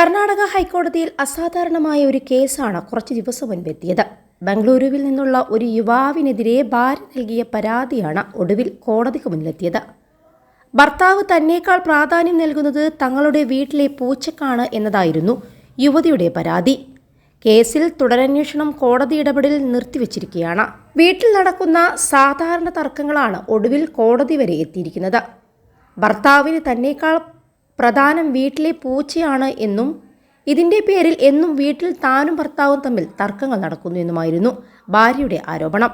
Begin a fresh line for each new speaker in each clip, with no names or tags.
കർണാടക ഹൈക്കോടതിയിൽ അസാധാരണമായ ഒരു കേസാണ് കുറച്ച് ദിവസം മുൻപെത്തിയത്. ബംഗളൂരുവിൽ നിന്നുള്ള ഒരു യുവാവിനെതിരെ ഭാര്യ നൽകിയ പരാതിയാണ് ഒടുവിൽ കോടതിക്ക് മുന്നിലെത്തിയത്. ഭർത്താവ് തന്നേക്കാൾ പ്രാധാന്യം നൽകുന്നത് തങ്ങളുടെ വീട്ടിലെ പൂച്ചക്കാണ് എന്നതായിരുന്നു യുവതിയുടെ പരാതി. കേസിൽ തുടരന്വേഷണം കോടതി ഇടപെടൽ നിർത്തിവച്ചിരിക്കുകയാണ്. വീട്ടിൽ നടക്കുന്ന സാധാരണ തർക്കങ്ങളാണ് ഒടുവിൽ കോടതി വരെ എത്തിയിരിക്കുന്നത്. ഭർത്താവിന് തന്നേക്കാൾ പ്രധാനം വീട്ടിലെ പൂച്ചയാണ് എന്നും ഇതിൻ്റെ പേരിൽ എന്നും വീട്ടിൽ താനും ഭർത്താവും തമ്മിൽ തർക്കങ്ങൾ നടക്കുന്നു എന്നുമായിരുന്നു ഭാര്യയുടെ ആരോപണം.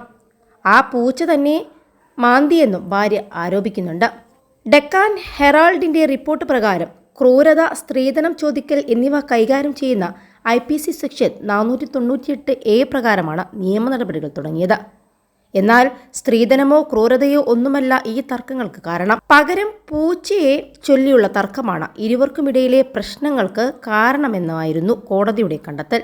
ആ പൂച്ച തന്നെ മാന്തിയെന്നും ഭാര്യ ആരോപിക്കുന്നുണ്ട്. ഡെക്കാൻ ഹെറാൾഡിൻ്റെ റിപ്പോർട്ട് പ്രകാരം ക്രൂരത, സ്ത്രീധനം ചോദിക്കൽ എന്നിവ കൈകാര്യം ചെയ്യുന്ന IPC സെക്ഷൻ 498A പ്രകാരമാണ് നിയമ നടപടികൾ തുടങ്ങിയത്. എന്നാൽ സ്ത്രീധനമോ ക്രൂരതയോ ഒന്നുമല്ല ഈ തർക്കങ്ങൾക്ക് കാരണം. പകരം പൂച്ചയെ ചൊല്ലിയുള്ള തർക്കമാണ് ഇരുവർക്കുമിടയിലെ പ്രശ്നങ്ങൾക്ക് കാരണമെന്നായിരുന്നു കോടതിയുടെ കണ്ടെത്തൽ.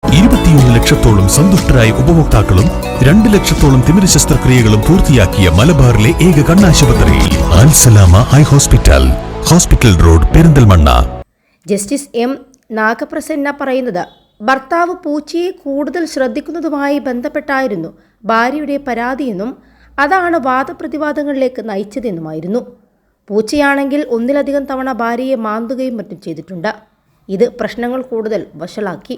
21 ലക്ഷത്തോളം സന്തുഷ്ടരായ ഉപഭോക്താക്കളും 2 ലക്ഷത്തോളം തിമിര ശസ്ത്രക്രിയകളും പൂർത്തിയാക്കിയ മലബാറിലെ ഏക കണ്ണാശുപത്രി Al Salama high hospital, hospital road, Perinthalmanna.
Justice M. Nagaprasanna പറയുന്നത്, ഭർത്താവ് പൂച്ചയെ കൂടുതൽ ശ്രദ്ധിക്കുന്നതുമായി ബന്ധപ്പെട്ടായിരുന്നു ഭാര്യയുടെ പരാതിയെന്നും അതാണ് വാദപ്രതിവാദങ്ങളിലേക്ക് നയിച്ചതെന്നുമായിരുന്നു. പൂച്ചയാണെങ്കിൽ ഒന്നിലധികം തവണ ഭാര്യയെ മാന്തുകയും മറ്റും ചെയ്തിട്ടുണ്ട്. ഇത് പ്രശ്നങ്ങൾ കൂടുതൽ വഷളാക്കി.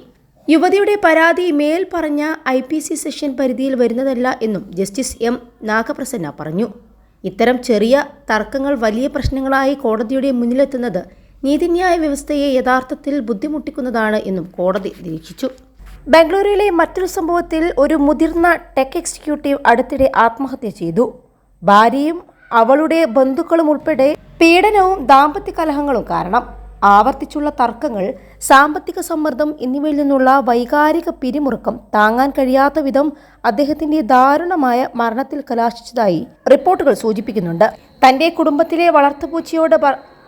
യുവതിയുടെ പരാതി മേൽ പറഞ്ഞ IPC സെഷൻ പരിധിയിൽ വരുന്നതല്ല എന്നും ജസ്റ്റിസ് M. നാഗപ്രസന്ന പറഞ്ഞു. ഇത്തരം ചെറിയ തർക്കങ്ങൾ വലിയ പ്രശ്നങ്ങളായി കോടതിയുടെ മുന്നിലെത്തുന്നത് നീതിന്യായ വ്യവസ്ഥയെ യഥാർത്ഥത്തിൽ ബുദ്ധിമുട്ടിക്കുന്നതാണ് എന്നും കോടതി നിരീക്ഷിച്ചു. ബംഗളൂരുവിലെ മറ്റൊരു സംഭവത്തിൽ ഒരു മുതിർന്ന ടെക് എക്സിക്യൂട്ടീവ് അടുത്തിടെ ആത്മഹത്യ ചെയ്തു. ഭാര്യയും അവളുടെ ബന്ധുക്കളും ഉൾപ്പെടെ പീഡനവും ദാമ്പത്യ കലഹങ്ങളും കാരണം ആവർത്തിച്ചുള്ള തർക്കങ്ങൾ, സാമ്പത്തിക സമ്മർദ്ദം എന്നിവയിൽ നിന്നുള്ള വൈകാരിക പിരിമുറുക്കം താങ്ങാൻ കഴിയാത്ത വിധം അദ്ദേഹത്തിന്റെ ദാരുണമായ മരണത്തിൽ കലാശിച്ചതായി റിപ്പോർട്ടുകൾ സൂചിപ്പിക്കുന്നുണ്ട്. തന്റെ കുടുംബത്തിലെ വളർത്തുപൂച്ചയോട്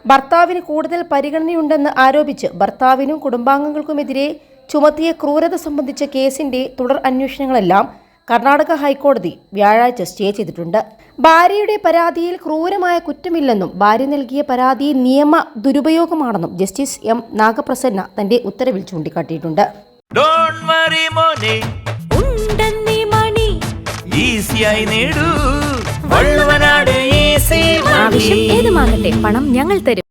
ഭർത്താവിന് കൂടുതൽ പരിഗണനയുണ്ടെന്ന് ആരോപിച്ച് ഭർത്താവിനും കുടുംബാംഗങ്ങൾക്കുമെതിരെ ചുമത്തിയ ക്രൂരത സംബന്ധിച്ച കേസിന്റെ തുടർ അന്വേഷണങ്ങളെല്ലാം കർണാടക ഹൈക്കോടതി വ്യാഴാഴ്ച സ്റ്റേ ചെയ്തിട്ടുണ്ട്. ഭാര്യയുടെ പരാതിയിൽ ക്രൂരമായ കുറ്റമില്ലെന്നും ഭാര്യ നൽകിയ പരാതി നിയമ ദുരുപയോഗമാണെന്നും ജസ്റ്റിസ് M. നാഗപ്രസന്ന തന്റെ ഉത്തരവിൽ ചൂണ്ടിക്കാട്ടിയിട്ടുണ്ട്.
ആവശ്യം ഏതുമാകട്ടെ, പണം ഞങ്ങൾ തരും.